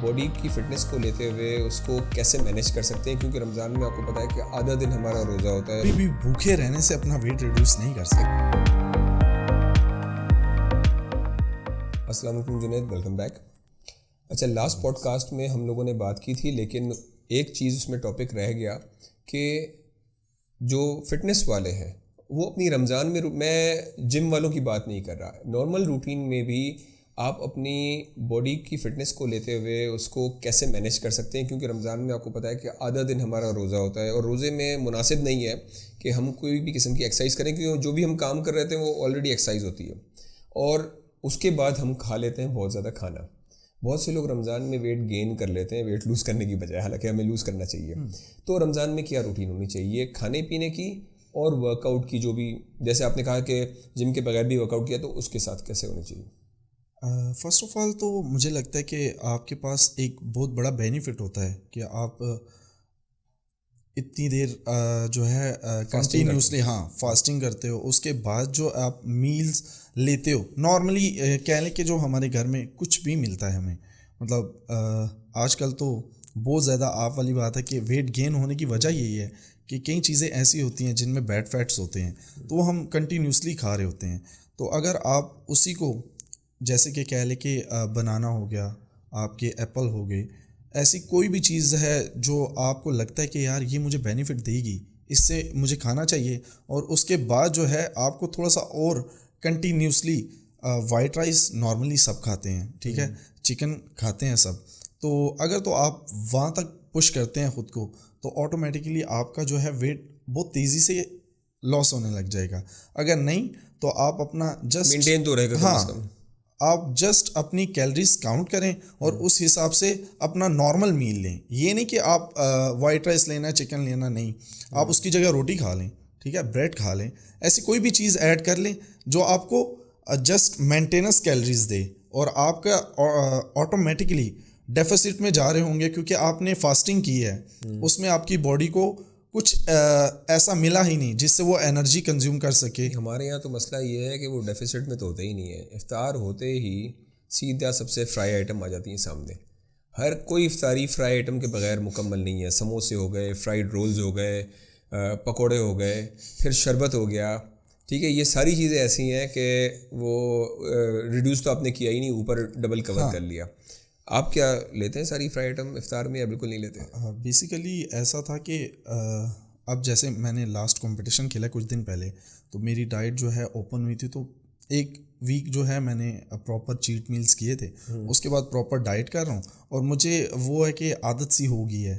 Body کی fitness کو لیتے ہوئے اس کو کیسے مینیج کر سکتے ہیں, کیونکہ رمضان میں آپ کو پتہ ہے کہ آدھا دن ہمارا روزہ ہوتا ہے. کبھی بھی بھوکے رہنے سے اپنا ویٹ ریڈیوس نہیں کر سکتے. السلام علیکم جنید, ویلکم بیک. اچھا, لاسٹ پوڈ کاسٹ میں ہم لوگوں نے بات کی تھی, لیکن ایک چیز اس میں ٹاپک رہ گیا کہ جو فٹنس والے ہیں وہ اپنی رمضان میں جم والوں کی بات نہیں کر رہا, نارمل روٹین میں بھی آپ اپنی باڈی کی فٹنس کو لیتے ہوئے اس کو کیسے مینیج کر سکتے ہیں, کیونکہ رمضان میں آپ کو پتہ ہے کہ آدھا دن ہمارا روزہ ہوتا ہے اور روزے میں مناسب نہیں ہے کہ ہم کوئی بھی قسم کی ایکسرسائز کریں, کیونکہ جو بھی ہم کام کر رہے تھے وہ آلریڈی ایکسرسائز ہوتی ہے, اور اس کے بعد ہم کھا لیتے ہیں بہت زیادہ کھانا. بہت سے لوگ رمضان میں ویٹ گین کر لیتے ہیں ویٹ لوز کرنے کی بجائے, حالانکہ ہمیں لوز کرنا چاہیے. تو رمضان میں کیا روٹین ہونی چاہیے کھانے پینے کی اور ورک آؤٹ کی, جو بھی جیسے آپ نے کہا کہ جم کے بغیر بھی ورک آؤٹ کیا, تو اس کے ساتھ کیسے ہونی چاہیے؟ فرسٹ آف آل تو مجھے لگتا ہے کہ آپ کے پاس ایک بہت بڑا بینیفٹ ہوتا ہے کہ آپ اتنی دیر جو ہے کنٹینیوسلی فاسٹنگ کرتے ہو. اس کے بعد جو آپ میلز لیتے ہو, نارملی کہہ لیں کہ جو ہمارے گھر میں کچھ بھی ملتا ہے ہمیں, مطلب آج کل تو بہت زیادہ آپ والی بات ہے کہ ویٹ گین ہونے کی وجہ یہی ہے کہ کئی چیزیں ایسی ہوتی ہیں جن میں بیڈ فیٹس ہوتے ہیں, تو ہم کنٹینیوسلی کھا رہے ہوتے ہیں. تو اگر آپ اسی کو جیسے کہ کہہ لیں کہ بنانا ہو گیا, آپ کے ایپل ہو گئے, ایسی کوئی بھی چیز ہے جو آپ کو لگتا ہے کہ یار یہ مجھے بینیفٹ دے گی, اس سے مجھے کھانا چاہیے, اور اس کے بعد جو ہے آپ کو تھوڑا سا اور کنٹینیوسلی وائٹ رائس نارملی سب کھاتے ہیں, ٹھیک ہے, چکن کھاتے ہیں سب, تو اگر تو آپ وہاں تک پش کرتے ہیں خود کو تو آٹومیٹکلی آپ کا جو ہے ویٹ بہت تیزی سے لاس ہونے لگ جائے گا. اگر نہیں تو آپ اپنا جسٹ مینٹین تو رہے گا, آپ جسٹ اپنی کیلریز کاؤنٹ کریں اور اس حساب سے اپنا نارمل میل لیں. یہ نہیں کہ آپ وائٹ رائس لینا, چکن لینا, نہیں, آپ اس کی جگہ روٹی کھا لیں, ٹھیک ہے, بریڈ کھا لیں, ایسی کوئی بھی چیز ایڈ کر لیں جو آپ کو جسٹ مینٹیننس کیلریز دے, اور آپ کا آٹومیٹکلی ڈیفیسٹ میں جا رہے ہوں گے کیونکہ آپ نے فاسٹنگ کی ہے. اس میں آپ کی باڈی کو کچھ ایسا ملا ہی نہیں جس سے وہ انرجی کنزیوم کر سکے. ہمارے یہاں تو مسئلہ یہ ہے کہ وہ ڈیفیسٹ میں تو ہوتا ہی نہیں ہے. افطار ہوتے ہی سیدھا سب سے فرائی آئٹم آ جاتی ہیں سامنے. ہر کوئی افطاری فرائی آئٹم کے بغیر مکمل نہیں ہے. سموسے ہو گئے, فرائیڈ رولز ہو گئے, پکوڑے ہو گئے, پھر شربت ہو گیا, ٹھیک ہے, یہ ساری چیزیں ایسی ہیں کہ وہ ریڈیوس تو آپ نے کیا ہی نہیں, اوپر ڈبل کور کر لیا. آپ کیا لیتے ہیں ساری فرائی آئٹم افطار میں یا بالکل نہیں لیتے؟ بیسیکلی ایسا تھا کہ اب جیسے میں نے لاسٹ کمپٹیشن کھیلا کچھ دن پہلے, تو میری ڈائٹ جو ہے اوپن ہوئی تھی, تو ایک ویک جو ہے میں نے پراپر چیٹ میلز کیے تھے, اس کے بعد پراپر ڈائٹ کر رہا ہوں, اور مجھے وہ ہے کہ عادت سی ہو گئی ہے.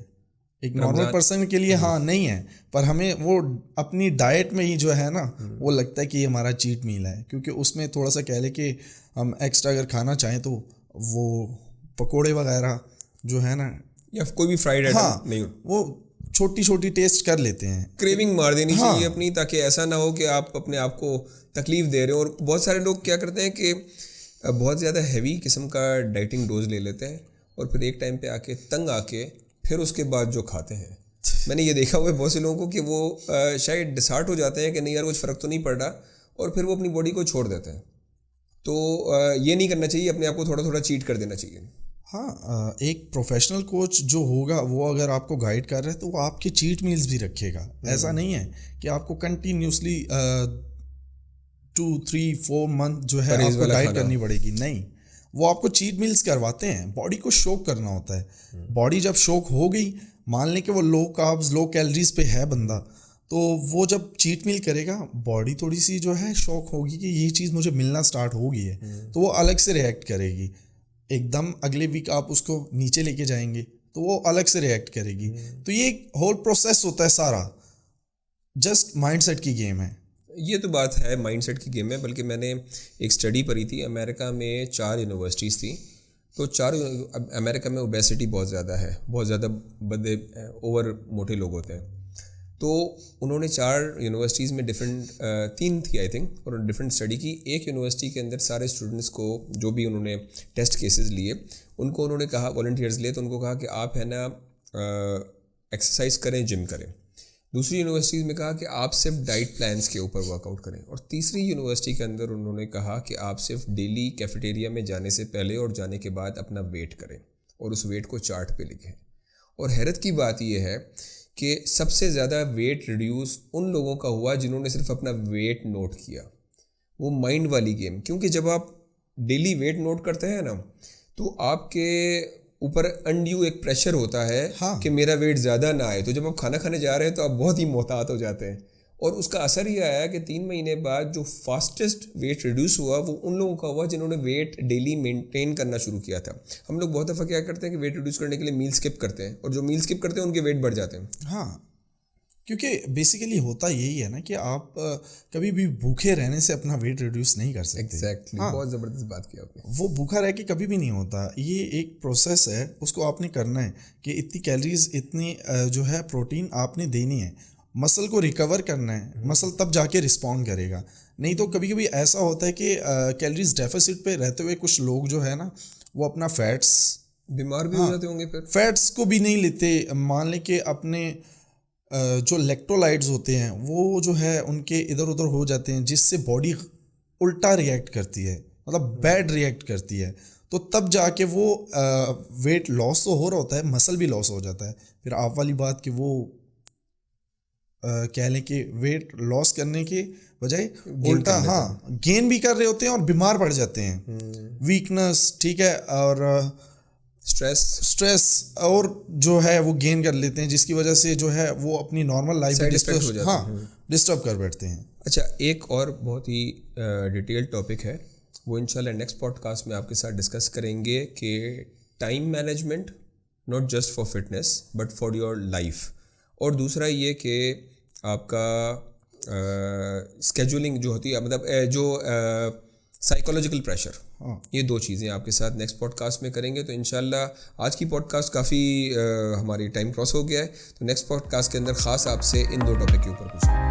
ایک نارمل پرسن کے لیے نہیں ہے, پر ہمیں وہ اپنی ڈائٹ میں ہی جو ہے نا وہ لگتا ہے کہ یہ ہمارا چیٹ میل ہے, کیونکہ اس میں تھوڑا سا کہہ لیں کہ ہم ایکسٹرا اگر کھانا چاہیں تو وہ پکوڑے وغیرہ جو ہے نا, یا کوئی بھی فرائیڈ آئٹم نہیں, وہ چھوٹی چھوٹی ٹیسٹ کر لیتے ہیں. کریونگ مار دینی چاہیے اپنی, تاکہ ایسا نہ ہو کہ آپ اپنے آپ کو تکلیف دے رہے ہو. اور بہت سارے لوگ کیا کرتے ہیں کہ بہت زیادہ ہیوی قسم کا ڈائٹنگ ڈوز لے لیتے ہیں, اور پھر ایک ٹائم پہ آ کے تنگ آ کے پھر اس کے بعد جو کھاتے ہیں, میں نے یہ دیکھا ہوا ہے بہت سے لوگوں کو کہ وہ شاید ڈسہارٹ ہو جاتے ہیں کہ نہیں یار کچھ فرق تو نہیں پڑ رہا, اور پھر وہ اپنی باڈی کو چھوڑ دیتے ہیں. تو یہ نہیں کرنا چاہیے, اپنے آپ کو تھوڑا تھوڑا چیٹ کر دینا چاہیے. ایک پروفیشنل کوچ جو ہوگا وہ اگر آپ کو گائیڈ کر رہا ہے تو وہ آپ کے چیٹ میلز بھی رکھے گا. ایسا نہیں ہے کہ آپ کو کنٹینیوسلی 2-3-4 منتھ جو ہے آپ کو ڈائٹ کرنی پڑے گی, نہیں, وہ آپ کو چیٹ میلز کرواتے ہیں. باڈی کو شوک کرنا ہوتا ہے. باڈی جب شوک ہو گئی, مان لیں کہ وہ لو کاربز لو کیلریز پہ ہے بندہ, تو وہ جب چیٹ میل کرے گا باڈی تھوڑی سی جو ہے شوک ہوگی کہ یہ چیز مجھے ملنا سٹارٹ ہو گئی ہے, تو وہ الگ سے ریئیکٹ کرے گی. ایک دم اگلے ویک آپ اس کو نیچے لے کے جائیں گے تو وہ الگ سے ریئیکٹ کرے گی. تو یہ ایک ہول پروسیس ہوتا ہے سارا, جسٹ مائنڈ سیٹ کی گیم ہے. یہ تو بات ہے, مائنڈ سیٹ کی گیم ہے. بلکہ میں نے ایک اسٹڈی پڑھی تھی, امریکہ میں 4 یونیورسٹیز تھیں, تو 4 امریکہ میں اوبیسٹی بہت زیادہ ہے, بہت زیادہ بندے اوور موٹے لوگ ہوتے ہیں. تو انہوں نے 4 یونیورسٹیز میں ڈفرینٹ 3 تھی آئی تھنک, اور ڈفرینٹ اسٹڈی کی. ایک یونیورسٹی کے اندر سارے اسٹوڈنٹس کو جو بھی انہوں نے ٹیسٹ کیسز لیے ان کو انہوں نے کہا, والنٹیئرز لیے, تو ان کو کہا کہ آپ ہے نا ایکسرسائز کریں, جم کریں. دوسری یونیورسٹیز میں کہا کہ آپ صرف ڈائٹ پلانس کے اوپر ورک آؤٹ کریں. اور تیسری یونیورسٹی کے اندر انہوں نے کہا کہ آپ صرف ڈیلی کیفیٹیریا میں جانے سے پہلے اور جانے کے بعد اپنا ویٹ کریں. اور اس ویٹ کو چارٹ پہ لکھیں. اور حیرت کی بات یہ ہے کہ سب سے زیادہ ویٹ ریڈیوس ان لوگوں کا ہوا جنہوں نے صرف اپنا ویٹ نوٹ کیا. وہ مائنڈ والی گیم, کیونکہ جب آپ ڈیلی ویٹ نوٹ کرتے ہیں نا تو آپ کے اوپر انڈیو ایک پریشر ہوتا ہے کہ میرا ویٹ زیادہ نہ آئے. تو جب آپ کھانا کھانے جا رہے ہیں تو آپ بہت ہی محتاط ہو جاتے ہیں. اور اس کا اثر یہ آیا کہ 3 مہینے بعد جو فاسٹسٹ ویٹ ریڈیوس ہوا وہ ان لوگوں کا ہوا جنہوں نے ویٹ ڈیلی مینٹین کرنا شروع کیا تھا. ہم لوگ بہت دفعہ کیا کرتے ہیں کہ ویٹ ریڈیوس کرنے کے لیے میل اسکپ کرتے ہیں, اور جو میل اسکپ کرتے ہیں ان کے ویٹ بڑھ جاتے ہیں. ہاں, کیونکہ بیسیکلی ہوتا یہی ہے نا کہ آپ کبھی بھی بھوکے رہنے سے اپنا ویٹ ریڈیوس نہیں کر سکتے. ایگزیکٹلی, بہت زبردست بات کی آپ نے. وہ بھوکا رہ کے کبھی بھی نہیں ہوتا. یہ ایک پروسیس ہے, اس کو آپ نے کرنا ہے کہ اتنی کیلریز, اتنی جو ہے پروٹین آپ نے دینی ہے. مسل کو ریکور کرنا ہے, مسل تب جا کے رسپونڈ کرے گا. نہیں تو کبھی کبھی ایسا ہوتا ہے کہ کیلریز ڈیفیسٹ پہ رہتے ہوئے کچھ لوگ جو ہے نا وہ اپنا فیٹس, بیمار بھی ہو جاتے ہوں گے, پھر فیٹس کو بھی نہیں لیتے. مان لیں کہ اپنے جو الیکٹرولائٹس ہوتے ہیں وہ جو ہے ان کے ادھر ادھر ہو جاتے ہیں, جس سے باڈی الٹا ریئیکٹ کرتی ہے, مطلب بیڈ ریئیکٹ کرتی ہے. تو تب جا کے وہ ویٹ لاس تو ہو رہا ہوتا ہے, مسل بھی لاس ہو جاتا ہے. پھر آپ والی بات کہ وہ کہہ لیں کہ ویٹ لاس کرنے کے بجائے الٹا گین بھی کر رہے ہوتے ہیں اور بیمار پڑ جاتے ہیں. ویکنس, ٹھیک ہے, اور اسٹریس اور جو ہے وہ گین کر لیتے ہیں, جس کی وجہ سے جو ہے وہ اپنی نارمل لائف ڈسٹرب کر بیٹھتے ہیں. اچھا, ایک اور بہت ہی ڈیٹیل ٹاپک ہے, وہ انشاءاللہ نیکسٹ پوڈ کاسٹ میں آپ کے ساتھ ڈسکس کریں گے کہ time management not just for fitness but for your life. اور دوسرا یہ کہ آپ کا اسکیجولنگ جو ہوتی ہے, مطلب جو سائیکولوجیکل پریشر, یہ 2 چیزیں آپ کے ساتھ نیکسٹ پوڈ کاسٹ میں کریں گے. تو انشاءاللہ آج کی پوڈ کاسٹ کافی ہماری ٹائم کراس ہو گیا ہے, تو نیکسٹ پوڈ کاسٹ کے اندر خاص آپ سے ان 2 ٹاپک کے اوپر پوچھیں.